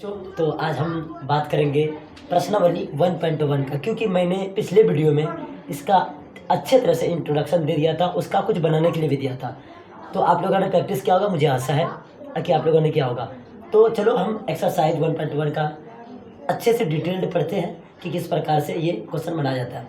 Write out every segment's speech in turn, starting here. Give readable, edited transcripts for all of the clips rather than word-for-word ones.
तो आज हम बात करेंगे प्रश्नावली 1.1 का, क्योंकि मैंने पिछले वीडियो में इसका अच्छे तरह से इंट्रोडक्शन दे दिया था, उसका कुछ बनाने के लिए भी दिया था। तो आप लोगों ने प्रैक्टिस किया होगा, मुझे आशा है कि आप लोगों ने किया होगा। तो चलो हम एक्सरसाइज 1.1 का अच्छे से डिटेल्ड पढ़ते हैं कि किस प्रकार से ये क्वेश्चन बनाया जाता है।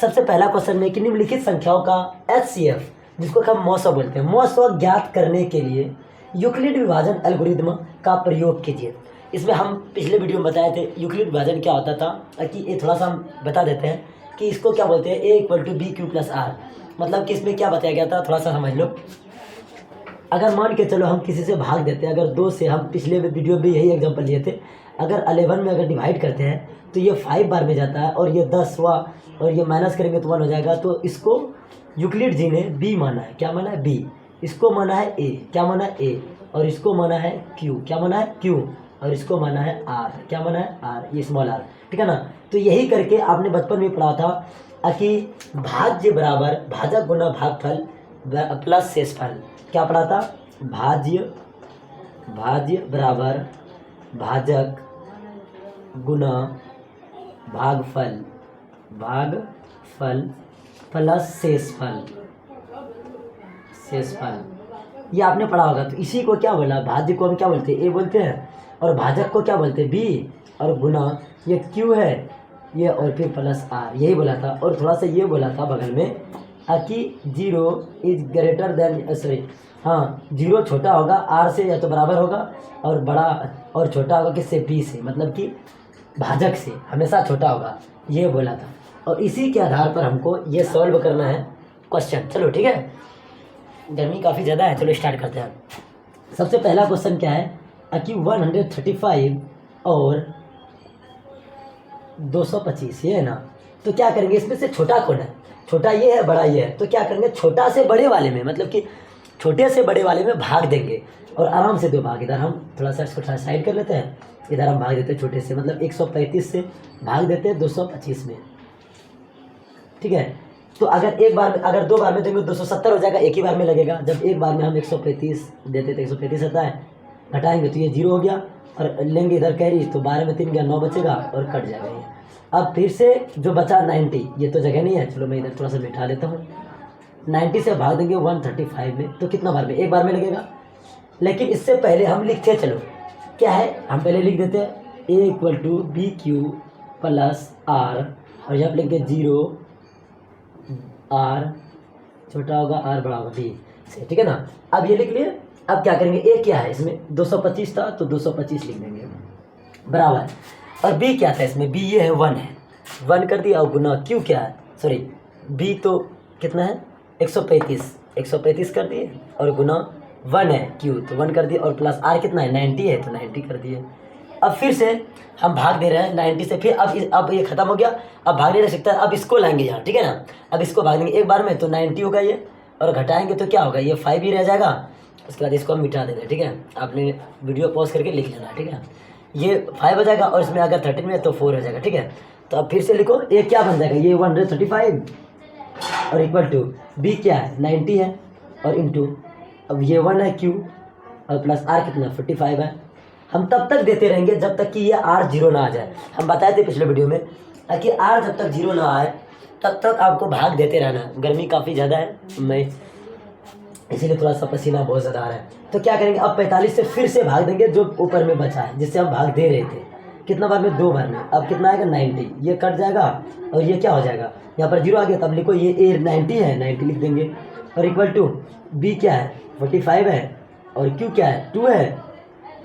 सबसे पहला क्वेश्चन में कि निम्नलिखित संख्याओं का HCF, जिसको हम मौसो बोलते हैं, मौसो ज्ञात करने के लिए यूक्लिड विभाजन एल्गोरिदम का प्रयोग कीजिए। इसमें हम पिछले वीडियो में बताए थे यूक्लिड विभाजन क्या होता था, कि ये थोड़ा सा हम बता देते हैं कि इसको क्या बोलते हैं, A = BQ + R। मतलब कि इसमें क्या बताया गया था, थोड़ा सा समझ लो। अगर मान के चलो हम किसी से भाग देते हैं, अगर 2 से, हम पिछले वीडियो में यही एग्जांपल लिए थे, अगर 11 में अगर डिवाइड करते हैं तो ये 5 बार में जाता है, और ये 10 हुआ, और ये माइनस करेंगे तो 1 हो जाएगा। तो इसको यूक्लिड जी ने B माना है। क्या माना है? B। इसको माना है A। क्या माना है? A। और इसको माना है Q। क्या माना है? Q। और इसको माना है R। क्या माना है? R, ये स्मॉल r, ठीक है ना। तो यही करके आपने बचपन में पढ़ा था कि भाज्य बराबर भाजक गुना भागफल प्लस शेषफल। क्या पढ़ा था? भाज्य बराबर भाजक गुना भागफल प्लस शेषफल। ये आपने पढ़ा होगा। तो इसी को क्या बोला, भाज्य को हम क्या बोलते हैं? A बोलते हैं, और भाजक को क्या बोलते हैं? B, और गुना ये Q है, ये, और फिर प्लस R, यही बोला था। और थोड़ा सा ये बोला था बगल में कि 0 इज ग्रेटर देन, सॉरी, हाँ, 0 छोटा होगा R से, या तो बराबर होगा, और बड़ा और छोटा होगा किससे? B से, मतलब कि भाजक से हमेशा छोटा होगा, ये बोला था। और इसी के आधार पर हमको ये सॉल्व करना है क्वेश्चन। चलो ठीक है, गर्मी काफ़ी ज़्यादा है, चलो स्टार्ट करते हैं। सबसे पहला क्वेश्चन क्या है कि 135 और 225, ये है ना। तो क्या करेंगे, इसमें से छोटा कौन है? छोटा ये है, बड़ा ये है। तो क्या करेंगे, छोटा से बड़े वाले में, मतलब कि छोटे से बड़े वाले में भाग देंगे, और आराम से 2 भाग। इधर हम थोड़ा सा इसको साइड कर लेते हैं, इधर हम भाग देते हैं छोटे से, मतलब 135 से भाग देते हैं 225 में, ठीक है। तो अगर एक बार में, अगर 2 बार में देंगे 270 हो जाएगा, एक ही बार में लगेगा। जब एक बार में हम 135 देते तो 135 आता है, घटाएंगे तो ये 0 हो गया, और लेंगे इधर कैरी, तो 12 में 3 गया, 9 बचेगा, और कट जाएगा ये। अब फिर से जो बचा 90, ये तो जगह नहीं है, चलो मैं इधर थोड़ा सा बिठा देता हूँ। 90 से भाग देंगे 135 में, तो कितना बार में? एक बार में लगेगा। लेकिन इससे पहले हम लिखते, चलो क्या है, हम पहले लिख देते हैं A = BQ + R, और यहाँ पर लिखेंगे 0, R छोटा होगा, R बड़ा होगा B से, ठीक है ना। अब ये लिख लिए। अब क्या करेंगे, A क्या है इसमें? 225 था, तो 225 लिख देंगे बराबर। और B क्या था इसमें? B ये है, 1 है, 1 कर दिया, और गुना Q क्या है, सॉरी, B तो कितना है? 135 कर दिए, और गुना 1 है Q, तो 1 कर दिए, और प्लस R कितना है? 90 है, तो 90 कर दिए। अब फिर से हम भाग दे रहे हैं 90 से, फिर अब ये खत्म हो गया, अब भाग नहीं रह सकता, अब इसको लाएंगे यहाँ, ठीक है ना। अब इसको भाग देंगे एक बार में, तो 90 होगा ये, और घटाएंगे तो क्या होगा, ये 5 ही रह जाएगा। उसके बाद इसको हम मिटा देंगे, ठीक है। आपने वीडियो पॉज करके लिख लेना, ठीक है। ये 5 हो जाएगा, और इसमें अगर 13 में तो 4 हो जाएगा, ठीक है। तो अब फिर से लिखो, ये क्या बन जाएगा, ये 135 और इक्वल टू B क्या है? 90 है, और इंटू, अब ये 1 है Q, और प्लस R कितना? 45 है। हम तब तक देते रहेंगे जब तक कि ये R 0 ना आ जाए। हम बताए थे पिछले वीडियो में कि R जब तक 0 ना आए तब तक आपको भाग देते रहना। गर्मी काफ़ी ज़्यादा है, मैं इसीलिए थोड़ा सा पसीना बहुत ज़्यादा आ रहा है। तो क्या करेंगे, अब 45 से फिर से भाग देंगे जो ऊपर में बचा है, जिससे हम भाग दे रहे थे। कितना बार में? 2 बार में। अब कितना आएगा? 90। ये कट जाएगा, और ये क्या हो जाएगा, यहाँ पर 0 आ गया, तब लिखो ये A 90 है, 90 लिख देंगे, और इक्वल टू B क्या है? 45 है, और Q क्या है? 2 है,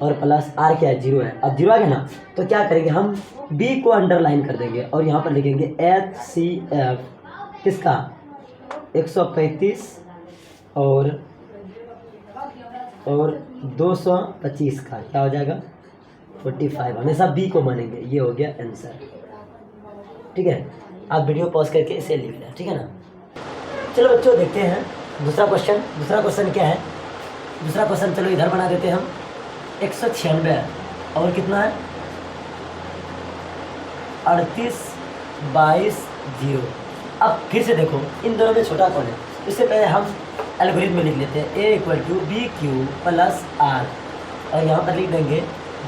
और प्लस R क्या है? 0 है। अब 0 आ गया ना, तो क्या करेंगे, हम B को अंडरलाइन कर देंगे, और यहाँ पर लिखेंगे HCF किसका? 135 और 225 का क्या हो जाएगा? 45। हमेशा B को मानेंगे, ये हो गया आंसर, ठीक है। आप वीडियो पॉज करके इसे लिख लें, ठीक है ना। चलो बच्चों, देखते हैं दूसरा क्वेश्चन। दूसरा क्वेश्चन क्या है? दूसरा क्वेश्चन चलो इधर बना देते हैं हम। 196 और कितना है? 38 22 0। अब फिर से देखो, इन दोनों में छोटा कौन है? इससे पहले हम एल्गोरिथम में लिख लेते हैं A = BQ + R, और यहाँ पर लिख देंगे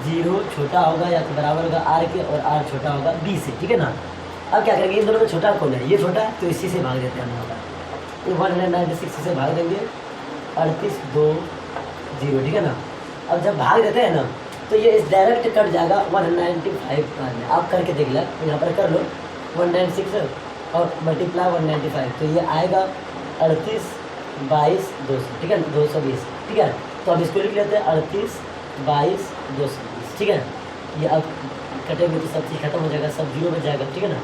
0 छोटा होगा या तो बराबर होगा r के, और r छोटा होगा b से, ठीक है ना। अब क्या करेंगे, इन दोनों में छोटा कौन है, ये छोटा है, तो इसी से भाग देते हैं हम लोग। तो 196 से भाग देंगे 38 2 0, ठीक है ना। अब जब भाग देते हैं ना तो ये इस डायरेक्ट कट जाएगा 195 में। आप करके देख लो, यहाँ पर कर लो 196 और मल्टीप्लाई 195, तो ये आएगा 38 22 200, ठीक है ना, 220, ठीक है। तो अब इसको लिख लेते हैं 38 22 220, ठीक है। ये अब कटेंगे तो सब चीज़ खत्म हो जाएगा, सब 0 बच जाएगा, ठीक है ना।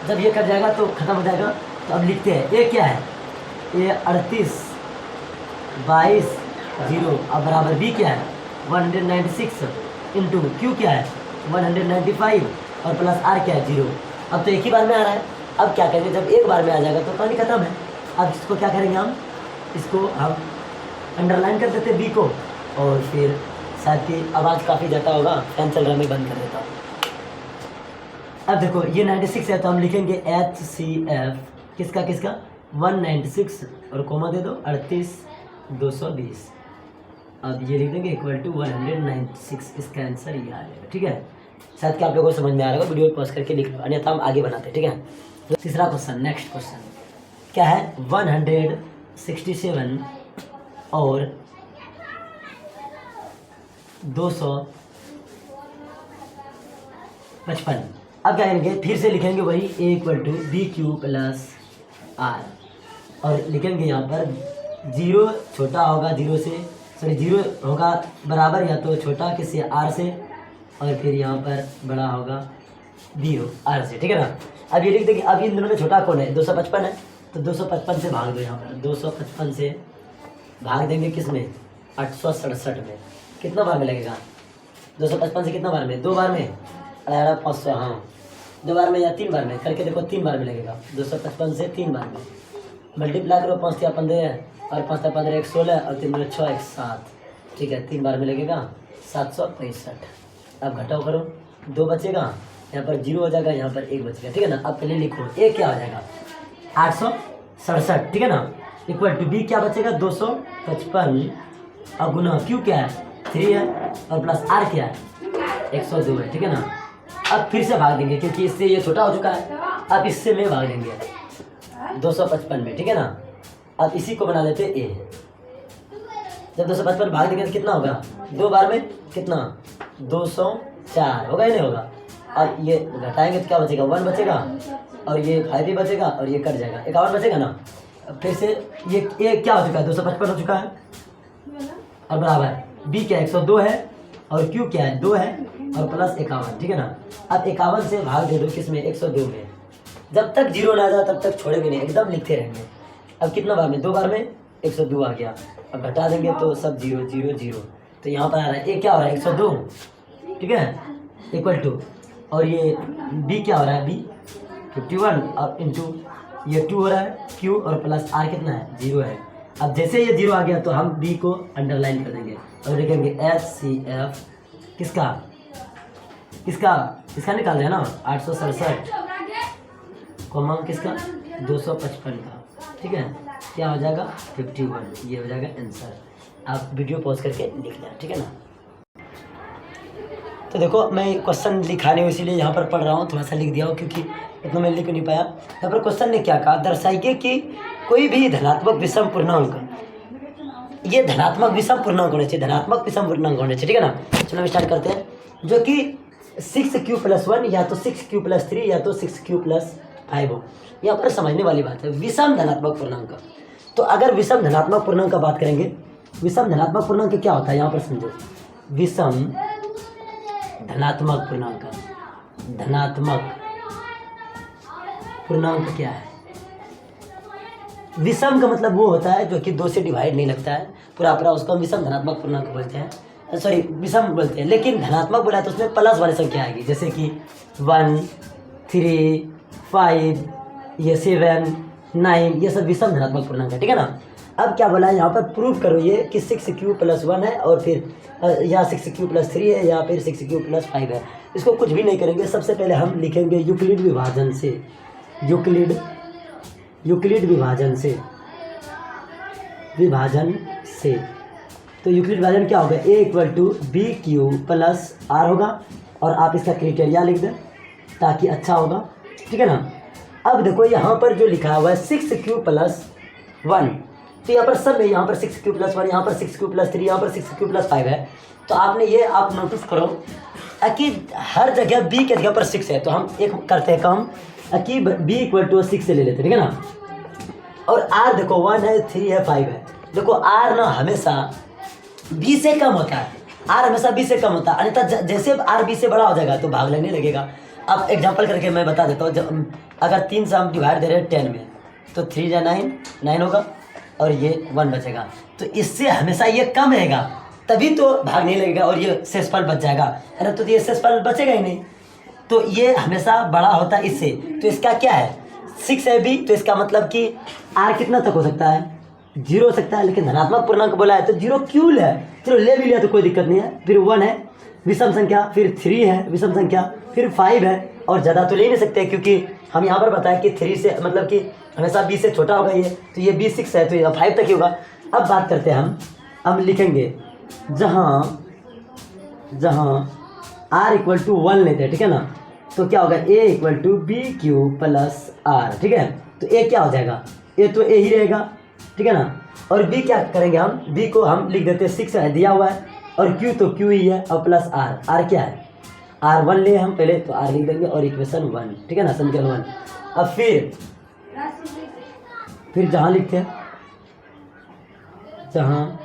जब ये कट जाएगा तो खत्म हो जाएगा। तो अब लिखते हैं ये क्या है, ये 38 22 0, अब बराबर b क्या है 196 इंटू q क्या है 195 और प्लस r क्या है 0। अब तो एक ही बार में आ रहा है। अब क्या करेंगे, जब एक बार में आ जाएगा तो कहानी खत्म है। अब इसको क्या करेंगे, हम इसको हम अंडरलाइन कर देते b को, और फिर शायद की आवाज़ काफ़ी जाता होगा, फैन चल रहा है, मैं बंद कर देता हूँ। अब देखो ये 96 है तो हम लिखेंगे HCF किसका किसका 196 और कोमा दे दो 38 220। अब ये लिख देंगे इक्वल टू 196, इसका आंसर ये आ जाएगा, ठीक है। शायद कि आप लोगों को समझ में आ रहा होगा, वीडियो पॉज करके लिख लो, अन्यथा हम आगे बनाते हैं, ठीक है। तीसरा क्वेश्चन, नेक्स्ट क्वेश्चन क्या है, 167 और 255। अब क्या करेंगे, फिर से लिखेंगे वही a equal to B Q plus r, और लिखेंगे यहाँ पर 0 छोटा होगा 0 से, सॉरी 0 होगा बराबर या तो छोटा किससे r से, और फिर यहाँ पर बड़ा होगा 0 r से, ठीक है ना। अब ये लिख देंगे, अब इन दोनों में छोटा कौन है 255 है, तो 255 से भाग दो, यहाँ पर 255 से भाग देंगे किस में 867 में, कितना बार में लगेगा 255 से कितना बार में, 2 बार में 500, हाँ 2 बार में या 3 बार में, करके देखो 3 बार में लगेगा 255 से 3 बार में। मल्टीप्लाई करो, 5 या 15 और 5 या 15 1 16 और 3 6 1 7, ठीक है, 3 बार में लगेगा 765। अब घटाओ करो, 2 बचेगा, यहाँ पर 0 हो जाएगा, यहाँ पर 1 बचेगा, ठीक है ना। अब पहले लिखो ए क्या हो जाएगा 867, ठीक है ना, इक्वल टू बी क्या बचेगा 255 और गुना क्यू क्या है 3 है और प्लस आर क्या है 102 है, ठीक है ना। अब फिर से भाग देंगे क्योंकि इससे ये छोटा हो चुका है, अब इससे में भाग देंगे 255 में, ठीक है ना। अब इसी को बना देते ए, जब 255 भाग देंगे तो कितना होगा, 2 बार में कितना 204 होगा या नहीं होगा। अब ये घटाएंगे तो क्या बचेगा 1 बचेगा, और ये 5 भी बचेगा, और ये कट जाएगा 51 बचेगा ना। अब फिर से ये क्या हो चुका है 255 हो चुका है, और बराबर बी क्या 102 है, और क्यू क्या है 2 है, और प्लस 51, ठीक है ना। अब 51 से भाग दे दो किस में 102 में, जब तक 0 ना आ जाए तब तक छोड़ेंगे नहीं, एकदम लिखते रहेंगे। अब कितना बार में 2 बार में 102 आ गया, अब घटा देंगे तो सब 0 0 0, तो यहाँ पर आ रहा है ए क्या हो रहा है 102, ठीक है, इक्वल टू, और ये बी क्या हो रहा है बी 51 और इंटू ये 2 हो रहा है क्यू, और प्लस आर कितना है 0 है। अब जैसे ये 0 आ गया तो हम बी को अंडरलाइन कर देंगे और लिखेंगे HCF किसका किसका इसका निकाल रहे हैं ना 867 कॉमा किसका 255 का, ठीक है, क्या हो जाएगा 51, ये हो जाएगा आंसर। आप वीडियो पॉज करके लिख लें, ठीक है ना। तो देखो मैं क्वेश्चन लिखा नहीं हूँ इसीलिए यहाँ पर पढ़ रहा हूँ, थोड़ा सा लिख दिया हूँ क्योंकि इतना मैं लिख नहीं पाया। यहाँ पर क्वेश्चन ने क्या कहा, दर्शाइए कि कोई भी धनात्मक विषम पूर्णांक, ये धनात्मक विषम पूर्णांक होने चाहिए, धनात्मक विषम पूर्णांक होने चाहिए, ठीक है ना। चलो हम स्टार्ट करते हैं, जो कि 6q+1 या तो 6q+3 या तो 6q+5 हो। यहाँ पर समझने वाली बात है विषम धनात्मक पूर्णांक। तो अगर विषम धनात्मक पूर्णांक का बात करेंगे, विषम धनात्मक पूर्णांक क्या होता है यहाँ पर समझो, विषम धनात्मक पूर्णांक, धनात्मक पूर्णांक क्या है, विषम का मतलब वो होता है जो कि 2 से डिवाइड नहीं लगता है पूरा पूरा, उसको हम विषम धनात्मक पूर्णांक बोलते हैं, सॉरी विषम बोलते हैं। लेकिन धनात्मक बोला तो उसमें प्लस वाली संख्या आएगी, जैसे कि 1 3 5 ये 7 9, ये सब विषम धनात्मक पूर्णांक है, ठीक है ना। अब क्या बोला है यहाँ पर, प्रूव करो ये कि 6q+1 है और फिर या 6q+3 है या फिर 6q+5 है। इसको कुछ भी नहीं करेंगे, सबसे पहले हम लिखेंगे यूक्लिड विभाजन से, यूक्लिड विभाजन से, तो तो यूक्लिड वैल्यू क्या होगा, A equal to B Q plus R होगा, और आप इसका क्राइटेरिया लिख दें ताकि अच्छा होगा, ठीक है ना। अब देखो यहाँ पर जो लिखा हुआ है 6q प्लस 1, तो यहाँ पर सब में यहाँ पर 6q प्लस 1, यहाँ पर 6q प्लस 3, यहाँ पर 6q प्लस 5 है। तो आपने ये आप नोटिस करो कि हर जगह b की जगह पर 6 है। तो हम एक करते हैं काम कि b इक्वल टू 6 से ले लेते हैं, ठीक है ना। और r देखो 1 है, 3 है, 5 है। देखो r ना हमेशा b से कम होता है, r हमेशा b से कम होता है, अन्यथा जैसे r b से बड़ा हो जाएगा तो भाग लगने लगेगा। अब एग्जांपल करके मैं बता देता हूँ, जब अगर 3 से हम डिवाइड दे रहे हैं 10 में, तो 3 या 9 होगा और ये 1 बचेगा। तो इससे हमेशा ये कम रहेगा, तभी तो भाग नहीं लगेगा और ये शेषफल बच जाएगा, अरे तो ये शेषफल बचेगा ही नहीं। तो ये हमेशा बड़ा होता है इससे। तो इसका क्या है, 6 है b, तो इसका मतलब कि r कितना तक हो सकता है, 0 हो सकता है। लेकिन धनात्मक पूर्णांक बोला है तो 0 क्यों है, चलो ले भी लिया तो कोई दिक्कत नहीं है। फिर 1 है विषम संख्या, फिर 3 है विषम संख्या, फिर 5 है, और ज़्यादा तो ले नहीं सकते क्योंकि हम यहाँ पर बताएं कि 3 से मतलब कि हमेशा b से छोटा होगा ये, तो ये b 6 है तो ये 5 तक ही होगा। अब बात करते हैं हम लिखेंगे जहाँ r इक्वल टू 1 लेते हैं, ठीक है ना। तो क्या होगा, a equal to B Q plus are, ठीक है। तो a क्या हो जाएगा, a तो a ही रहेगा, ठीक है ना। और b क्या करेंगे हम, b को हम लिख देते हैं 6 है दिया हुआ है, और q तो q ही है, और प्लस r क्या है, r1 ले हम पहले, तो r लिख देंगे और इक्वेशन 1, ठीक है ना, समीकरण 1। अब फिर जहाँ लिखते हैं, जहाँ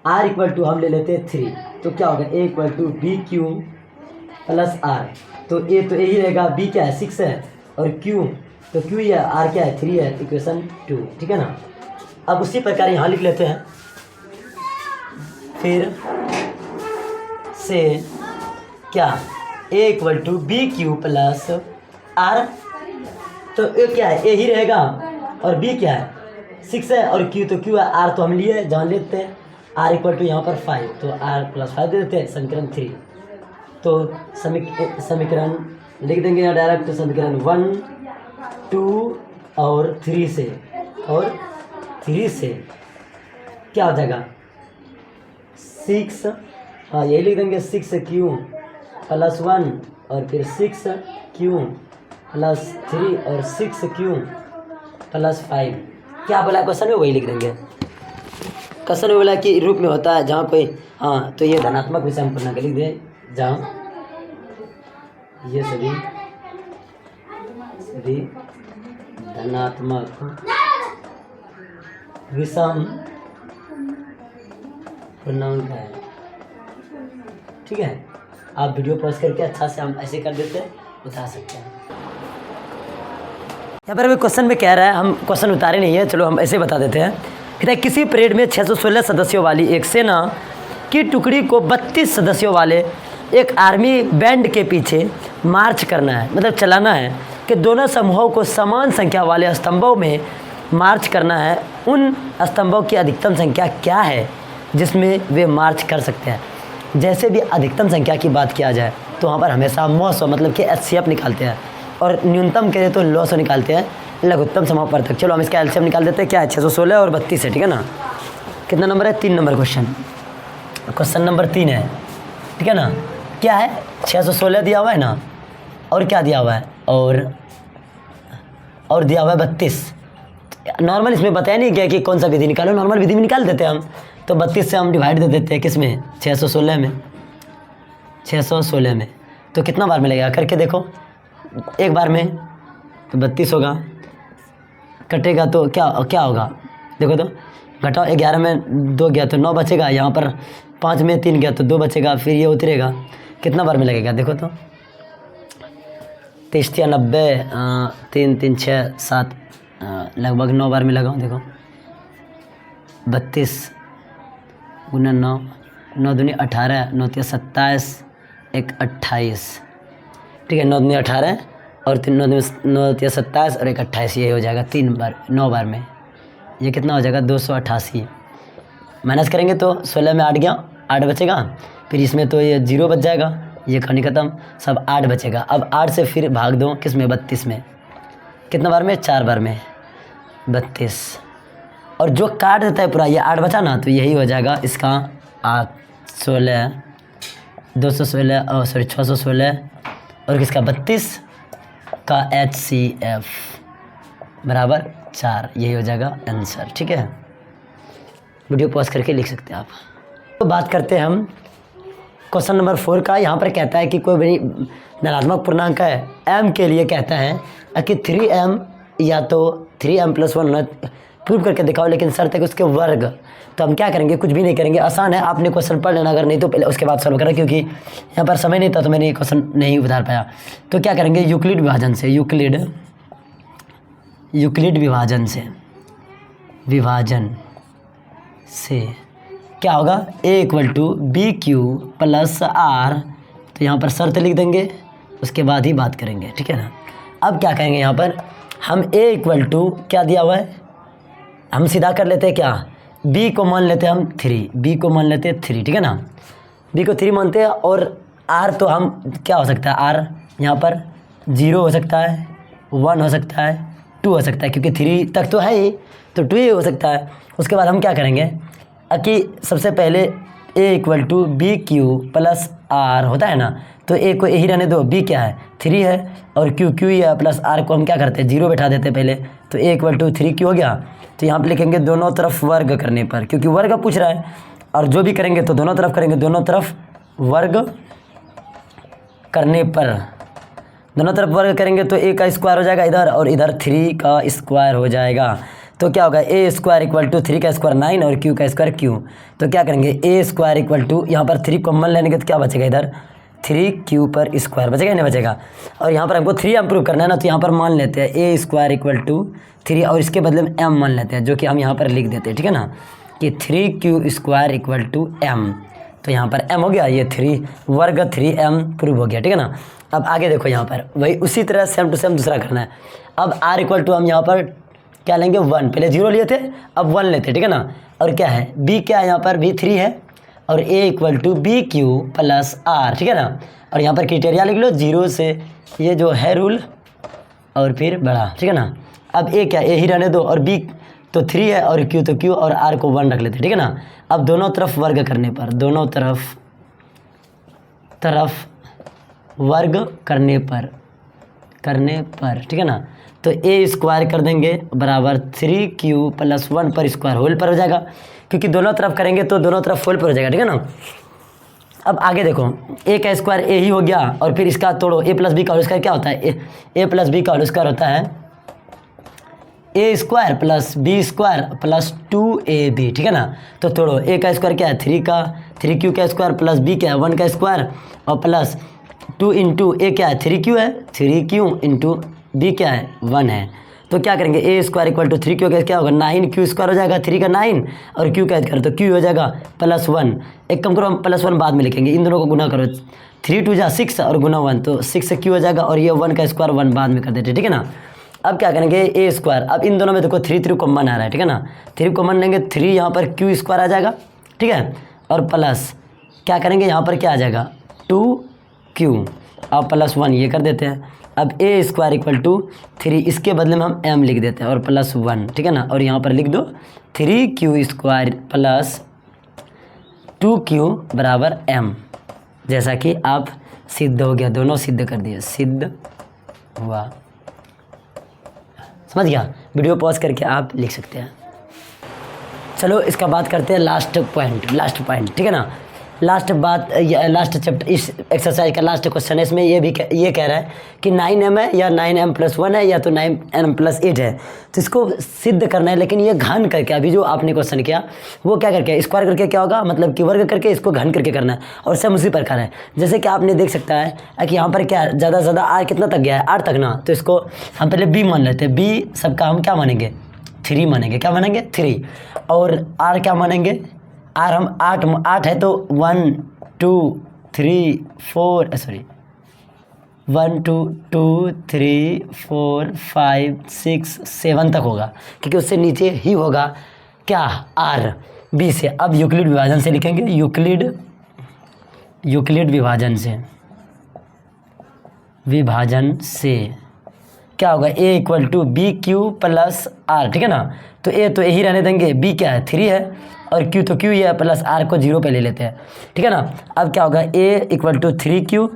r इक्वल टू हम ले लेते हैं 3, तो क्या होगा, a equal to B Q plus r. तो a तो a ही रहेगा, b क्या है 6 है, और q तो q ही है, r क्या है 3 है, इक्वेशन 2, ठीक है ना। अब उसी प्रकार यहाँ लिख लेते हैं, फिर से क्या, a equal to B Q plus r. तो a क्या है, a ही रहेगा, और b क्या है 6 है, और q तो q है, r तो हम लिए जान लेते हैं, r इक्वल टू यहाँ पर 5, तो r प्लस 5 दे देते हैं, समीकरण 3। तो समीकरण लिख देंगे यहाँ डायरेक्ट, तो समीकरण 1, 2 और 3 से क्या हो जाएगा 6, हाँ यही लिख देंगे 6q प्लस 1, और फिर 6q प्लस 3 और 6q प्लस 5। क्या बोला क्वेश्चन में, वही लिख देंगे। क्वेश्चन में बोला कि रूप में होता है जहाँ कोई, हाँ तो ये धनात्मक विषम पूर्णांक लिख दें, जहाँ ये सभी धनात्मक विषम पूर्णांक है, ठीक है। आप वीडियो पॉज करके अच्छा से हम ऐसे कर देते हैं, उतार सकते हैं। यहाँ पर अभी क्वेश्चन में कह रहा है, हम क्वेश्चन उतारे नहीं है, चलो हम ऐसे बता देते हैं। कहता है किसी परेड में 616 सदस्यों वाली एक सेना की टुकड़ी को 32 सदस्यों वाले एक आर्मी बैंड के पीछे मार्च करना है, मतलब चलाना है कि दोनों समूहों को समान संख्या वाले स्तंभों में मार्च करना है। उन स्तंभों की अधिकतम संख्या क्या है जिसमें वे मार्च कर सकते हैं। जैसे भी अधिकतम संख्या की बात किया जाए तो वहाँ पर हमेशा मौसो मतलब कि HCF निकालते हैं, और न्यूनतम करें तो लॉसो निकालते हैं, लघुत्तम समापवर्तक। चलो हम इसका एलसीएम निकाल देते हैं, क्या है 616 और 32 है, ठीक है ना। कितना नंबर है, 3 नंबर क्वेश्चन नंबर 3 है, ठीक है ना। क्या है 616 दिया हुआ है ना, और क्या दिया हुआ है, और दिया हुआ है 32। नॉर्मल इसमें बताया नहीं गया कि कौन सा विधि निकालो, नॉर्मल विधि में निकाल देते हैं हम। तो 32 से हम डिवाइड दे देते हैं किस में, 616 में। तो कितना बार में लगेगा करके देखो, एक बार में तो 32 होगा, कटेगा तो क्या होगा, देखो तो घटाओ, 11 में 2 गया तो 9 बचेगा, यहाँ पर 5 में 3 गया तो 2 बचेगा, फिर ये उतरेगा, कितना बार में लगेगा देखो तो 30 या 90, 3 3 6 7, लगभग 9 बार में लगाओ, देखो 32 गुना 9, 9 दूनी 18, 9 तिया 27, 1 28, ठीक है। 9 दूनी 18 और 9 तिया 27 और 1 28, ये हो जाएगा 3 बार 9 बार में, ये कितना हो जाएगा 288। माइनस करेंगे तो 16 में 8 गया, 8 बचेगा, फिर इसमें तो ये 0 बच जाएगा, ये कहानी ख़त्म, सब 8 बचेगा। अब 8 से फिर भाग दो किस में, 32 में, कितना बार में, 4 बार में, 32 और जो काट देता है पूरा, ये 8 बचा ना, तो यही हो जाएगा इसका 816 216 सॉरी 616 और किसका 32 का HCF बराबर 4, यही हो जाएगा आंसर। ठीक है, वीडियो पॉज करके लिख सकते हैं आप। तो बात करते हैं हम क्वेश्चन नंबर 4 का। यहाँ पर कहता है कि कोई भी धनात्मक पूर्णांक है m के लिए कहता है कि 3m या तो 3m + 1 प्रूव करके दिखाओ, लेकिन शर्त है कि उसके वर्ग। तो हम क्या करेंगे, कुछ भी नहीं करेंगे, आसान है, आपने क्वेश्चन पढ़ लेना, अगर नहीं तो पहले उसके बाद सॉल्व करें, क्योंकि यहाँ पर समय नहीं था तो मैंने ये क्वेश्चन नहीं उतार पाया। तो क्या करेंगे, यूक्लिड विभाजन से, यूक्लिड विभाजन से क्या होगा, a = BQ + R। तो यहाँ पर शर्त लिख देंगे, उसके बाद ही बात करेंगे, ठीक है ना। अब क्या करेंगे, यहाँ पर हम a = क्या दिया हुआ है, हम सीधा कर लेते हैं क्या, b को मान लेते हैं हम 3, b को मान लेते हैं 3, ठीक है ना, b को 3 मानते हैं। और r तो हम क्या हो सकता है, r यहाँ पर 0 हो सकता है, 1 हो सकता है, 2 हो सकता है, क्योंकि 3 तक तो है ही, तो 2 ही हो सकता है। उसके बाद हम क्या करेंगे कि सबसे पहले a = BQ + R होता है ना, तो a को यही रहने दो, b क्या है 3 है और q ही है, प्लस r को हम क्या करते हैं 0 बैठा देते हैं पहले, तो a = 3q हो गया। तो यहाँ पे लिखेंगे दोनों तरफ वर्ग करने पर, क्योंकि वर्ग पूछ रहा है, और जो भी करेंगे तो दोनों तरफ करेंगे, दोनों तरफ वर्ग करने पर, दोनों तरफ वर्ग करेंगे तो a का स्क्वायर हो जाएगा इधर, और इधर 3 का स्क्वायर हो जाएगा। तो क्या होगा, a² = 3 का स्क्वायर 9 और q का स्क्वायर q। तो क्या करेंगे, a² यहाँ पर 3 कॉमन लेने के तो क्या बचेगा, इधर 3q पर स्क्वायर बचेगा, नहीं बचेगा। और यहाँ पर हमको 3 इम्प्रूव करना है ना, तो यहाँ पर मान लेते हैं a² = 3 और इसके बदले में m मान लेते हैं, जो कि हम यहाँ पर लिख देते हैं, ठीक है ना, कि 3q² = m। तो यहाँ पर m हो गया, ये 3 वर्ग 3m प्रूव हो गया, ठीक है ना। अब आगे देखो, यहाँ पर वही उसी तरह सेम टू सेम दूसरा करना है। अब r = हम यहाँ पर क्या लेंगे 1, पहले 0 लिए थे, अब 1 लेते, ठीक है ना। और क्या है, b क्या है, यहाँ पर b 3 है, और a = BQ + R, ठीक है ना। और यहाँ पर क्राइटेरिया लिख लो 0 से, ये जो है रूल, और फिर बड़ा, ठीक है ना। अब a क्या, a ही रहने दो, और b तो 3 है, और q तो q, और r को 1 रख लेते, ठीक है ना। अब दोनों तरफ वर्ग करने पर, दोनों तरफ वर्ग करने पर, ठीक है ना, तो a² कर देंगे बराबर 3q + 1 पर स्क्वायर होल पर हो जाएगा, क्योंकि दोनों तरफ करेंगे तो दोनों तरफ होल पर हो जाएगा, ठीक है ना। अब आगे देखो, a का स्क्वायर a ही हो गया, और फिर इसका तोड़ो, a + b का होल स्क्वायर क्या होता है, a + b का होल स्क्वायर होता है a² + b² + 2ab, ठीक है ना। तो तोड़ो, a का स्क्वायर क्या है 3q का स्क्वायर प्लस b क्या है 1 का स्क्वायर, और प्लस 2 × a क्या है 3q है, 3q × b क्या है 1 है। तो क्या करेंगे, a² = 3q का क्या होगा 9q² हो जाएगा, 3 का 9 और q का स्क्वायर, तो q हो जाएगा +1। एक कम करो, हम +1 बाद में लिखेंगे, इन दोनों को गुना करो, 3 × 2 = 6 और गुना 1, तो 6 से q हो जाएगा, और ये 1 का स्क्वायर 1 बाद में कर देते, ठीक है ना। अब क्या करेंगे, a², अब इन दोनों में देखो 3 कॉमन आ रहा है, ठीक है ना, 3 कॉमन लेंगे, 3 यहाँ पर q² आ जाएगा, ठीक है, और प्लस क्या करेंगे, यहाँ पर क्या आ जाएगा 2q और +1 ये कर देते हैं। अब a² = 3, इसके बदले में हम m लिख देते हैं, और +1, ठीक है ना, और यहाँ पर लिख दो 3q² + 2q = m, जैसा कि आप सिद्ध हो गया, दोनों सिद्ध कर दिए, सिद्ध हुआ, समझ गया। वीडियो पॉज करके आप लिख सकते हैं। चलो इसका बात करते हैं लास्ट पॉइंट, ठीक है ना। लास्ट चैप्टर, इस एक्सरसाइज का लास्ट क्वेश्चन है, इसमें ये कह रहा है कि 9m है या 9m + 1 है या तो 9m + 8 है, तो इसको सिद्ध करना है। लेकिन ये घन करके, अभी जो आपने क्वेश्चन किया वो क्या करके, स्क्वायर करके क्या होगा, मतलब कि वर्ग करके इसको घन करके करना है, और सब उसी प्रकार है। जैसे कि आपने देख सकता है कि यहाँ पर क्या ज़्यादा से ज़्यादा r कितना तक गया है, 8 तक ना, तो इसको हम पहले b मान लेते हैं, b सबका हम क्या मानेंगे 3 मानेंगे, क्या मानेंगे 3, और r क्या मानेंगे, r हम 8 है तो 1 2 3 4 सॉरी 1 2 2 3 4 5 6 7 तक होगा, क्योंकि उससे नीचे ही होगा क्या r b से। अब यूक्लिड विभाजन से लिखेंगे, यूक्लिड विभाजन से क्या होगा A equal to B Q plus are, ठीक है ना। तो ए तो यही रहने देंगे, बी क्या है 3 है और क्यू तो क्यू ही है, प्लस आर को 0 पे ले लेते हैं, ठीक है ना। अब क्या होगा ए इक्वल टू 3q,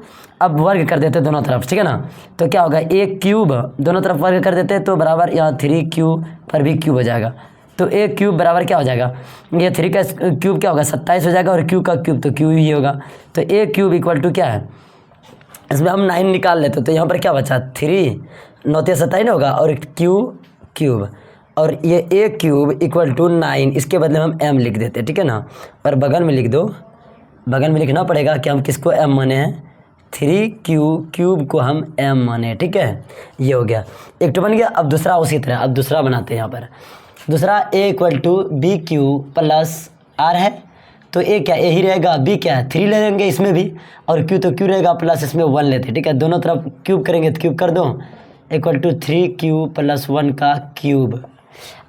अब वर्ग कर देते हैं दोनों तरफ, ठीक है ना। तो क्या होगा ए क्यूब, दोनों तरफ वर्ग कर देते हैं तो बराबर यहाँ 3q पर भी क्यूब हो जाएगा। तो ए क्यूब बराबर क्या हो जाएगा, ये 3 का क्यूब क्या होगा 27 हो जाएगा, और क्यू का क्यूब तो क्यू ही होगा। तो ए क्यूब इक्वल टू क्या है, इसमें हम 9 निकाल लेते तो यहाँ पर क्या बचा 3, 9 27 होगा, और क्यू क्यूब, और ये ए क्यूब इक्वल टू 9, इसके बदले हम m लिख देते हैं, ठीक है ना। और बगल में लिख दो, बगल में लिखना पड़ेगा कि हम किसको m माने हैं, 3q क्यूब को हम m माने, ठीक है। ये हो गया, एक तो बन गया। अब दूसरा उसी तरह, अब दूसरा बनाते हैं। यहाँ पर दूसरा a equal to B Q plus r है, तो ए क्या ए ही रहेगा, बी क्या है 3 ले लेंगे इसमें भी, और क्यू तो क्यू रहेगा प्लस इसमें 1 लेते हैं, ठीक है। दोनों तरफ क्यूब करेंगे तो क्यूब कर दो, इक्वल टू 3q प्लस 1 का क्यूब।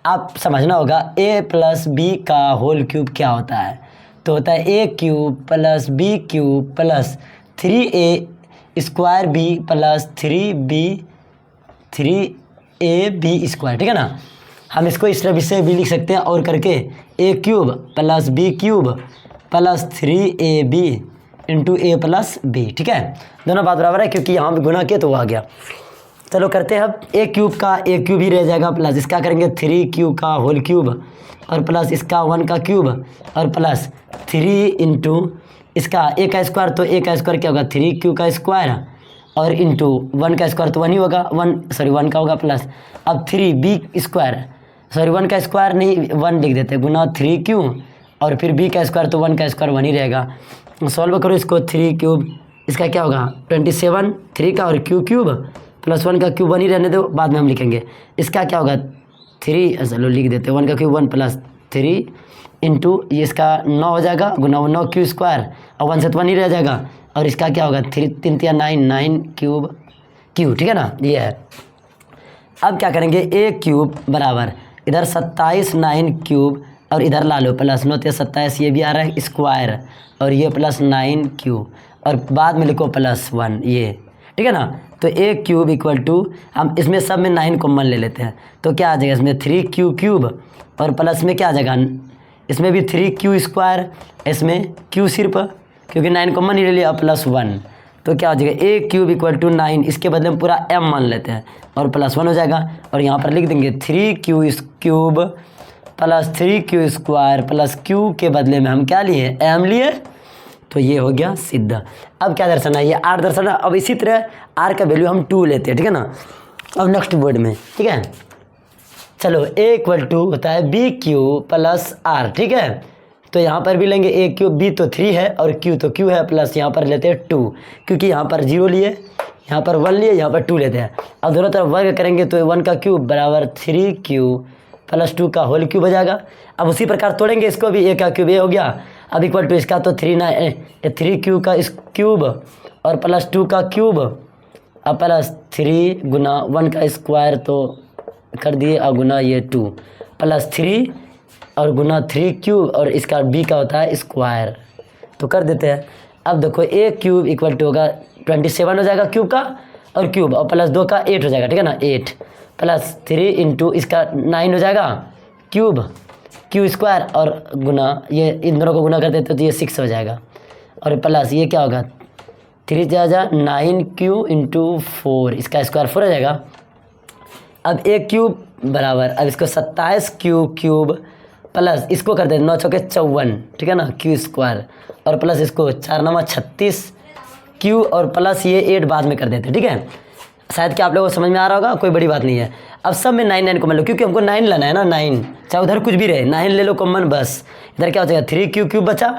आप समझना होगा ए प्लस बी का होल क्यूब क्या होता है, तो होता है a cube plus b cube plus 3a square b plus 3ab square, ठीक है ना। हम इसको इस तरह से भी लिख सकते हैं और करके a cube plus b cube plus 3ab into a plus b, ठीक है। दोनों बात बराबर है क्योंकि यहाँ पे गुना किए तो वो आ गया। चलो करते हैं अब ए क्यूब का ए क्यूब ही रह जाएगा, प्लस इसका करेंगे 3q का होल क्यूब, और प्लस इसका 1 का क्यूब, और प्लस 3 इंटू इसका ए का स्क्वायर, तो ए का स्क्वायर क्या होगा 3q का स्क्वायर, और इंटू 1 का स्क्वायर तो 1 ही होगा, 1 का होगा, प्लस अब 3b स्क्वायर, 1 का स्क्वायर नहीं 1 लिख देते, गुना 3q, और फिर b का स्क्वायर तो 1 का स्क्वायर 1 ही रहेगा। सॉल्व करो इसको, 3 क्यूब इसका क्या होगा 27, 3 का और क्यू क्यूब प्लस 1 का क्यूब 1 ही रहने दो, बाद में हम लिखेंगे। इसका क्या होगा 3, चलो लिख देते 1 का क्यूब 1 प्लस 3 इंटू ये इसका 9 हो जाएगा, गुना 9 क्यू स्क्वायर, और 1 से तो 1 ही रह जाएगा, और इसका क्या होगा 3 3 9 क्यूब क्यू, ठीक है ना। ये है। अब क्या करेंगे ए क्यूब बराबर इधर 27 9 क्यूब, और इधर ला लो प्लस 9 27, ये भी आ रहा है स्क्वायर, और ये प्लस 9 क्यूब, और बाद में लिखो प्लस 1, ये ठीक है ना। तो ए क्यूब इक्वल टू, हम इसमें सब में 9 कॉमन ले लेते हैं, तो क्या आ जाएगा इसमें 3q क्यूब, और प्लस में क्या आ जाएगा इसमें भी 3q स्क्वायर, इसमें q सिर्फ क्योंकि 9 कॉमन ही ले लिया, प्लस 1, तो क्या हो जाएगा ए क्यूब इक्वल टू 9, इसके बदले में पूरा m मान लेते हैं, और प्लस 1 हो जाएगा, और यहाँ पर लिख देंगे 3q cube plus 3q square plus q के बदले में हम क्या लिए m लिए, तो ये हो गया सिद्ध। अब क्या दर्शाना है, ये r दर्शाना। अब इसी तरह r का वैल्यू हम 2 लेते हैं, ठीक है ना। अब नेक्स्ट वर्ड में, ठीक है, चलो a इक्वल टू होता है बी क्यू प्लस आर, ठीक है। तो यहाँ पर भी लेंगे ए क्यू, बी तो 3 है और क्यू तो क्यू है, प्लस यहाँ पर लेते हैं 2, क्योंकि यहाँ पर 0 लिए, यहाँ पर 1 लिए, यहाँ पर 2 लेते हैं। अब दोनों तरफ वर्ग करेंगे तो 1 का क्यूब बराबर 3q प्लस 2 का होल क्यूब हो जाएगा। अब उसी प्रकार तोड़ेंगे इसको भी, ए का क्यूब ए हो गया, अब इक्वल टू इसका तो 3q का इस क्यूब और प्लस 2 का क्यूब, अब प्लस 3 गुना 1 का स्क्वायर तो कर दिए, और गुना ये 2 प्लस 3 और गुना 3q, और इसका b का होता है स्क्वायर, तो कर देते हैं। अब देखो ए क्यूब इक्वल टू होगा 27 हो जाएगा क्यूब का, और क्यूब और प्लस 2 का 8 हो जाएगा, ठीक है ना। 8 प्लस 3 इंटू इसका 9 हो जाएगा क्यूब क्यू स्क्वायर, और गुना ये इन दोनों को गुना कर देते तो ये 6 हो जाएगा, और प्लस ये क्या होगा 3 जा 9q इंटू 4, इसका स्क्वायर 4 हो जाएगा। अब ए क्यूब बराबर, अब इसको 27q क्यूब प्लस इसको कर देते 9 चौके 54, ठीक है ना, क्यू स्क्वायर, और प्लस इसको 4 9 36 क्यू, और प्लस ये 8 बाद में कर देते, ठीक है। शायद कि आप लोगों को समझ में आ रहा होगा, कोई बड़ी बात नहीं है। अब सब में 9 9 कॉमन लो, क्योंकि हमको 9 लाना है ना, 9 चाहे उधर कुछ भी रहे 9 ले लो कॉमन, बस इधर क्या हो जाएगा 3q क्यूब बचा,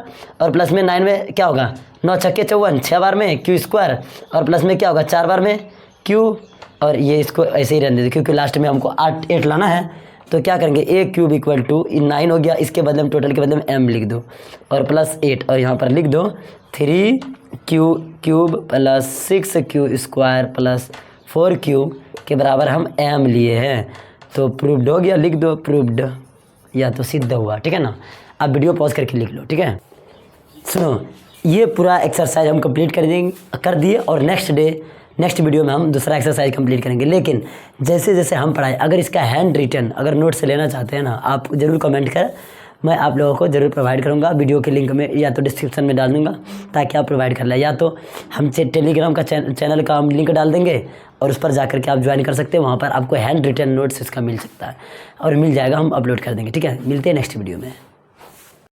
और प्लस में 9 में क्या होगा 9 छक्के 54, 6 बार में क्यू स्क्वायर, और प्लस में क्या होगा 4 बार में क्यू, और ये इसको ऐसे ही रहने देते क्योंकि लास्ट में हमको 8 लाना है। तो क्या करेंगे ए क्यूब इक्वल टू 9 हो गया, इसके बदले में टोटल के बदले में m लिख दो, और प्लस 8, और यहाँ पर लिख दो 3q cube plus 6q square plus 4q के बराबर हम m लिए हैं। तो प्रूव्ड हो गया, लिख दो प्रूव्ड, या तो सिद्ध हुआ, ठीक है ना। अब वीडियो पॉज करके लिख लो, ठीक है। सुनो, ये पूरा एक्सरसाइज हम कंप्लीट कर दिए, और नेक्स्ट डे नेक्स्ट वीडियो में हम दूसरा एक्सरसाइज कंप्लीट करेंगे। लेकिन जैसे जैसे हम पढ़ाए, अगर इसका हैंड रिटन अगर नोट से लेना चाहते हैं ना, आप ज़रूर कमेंट करें, मैं आप लोगों को ज़रूर प्रोवाइड करूँगा। वीडियो के लिंक में या तो डिस्क्रिप्शन में डाल दूँगा ताकि आप प्रोवाइड कर लें, या तो हम टेलीग्राम का चैनल का हम लिंक डाल देंगे और उस पर जाकर के आप ज्वाइन कर सकते हैं। वहाँ पर आपको हैंड रिटन नोट्स इसका मिल सकता है और मिल जाएगा, हम अपलोड कर देंगे। ठीक है, मिलते हैं नेक्स्ट वीडियो में।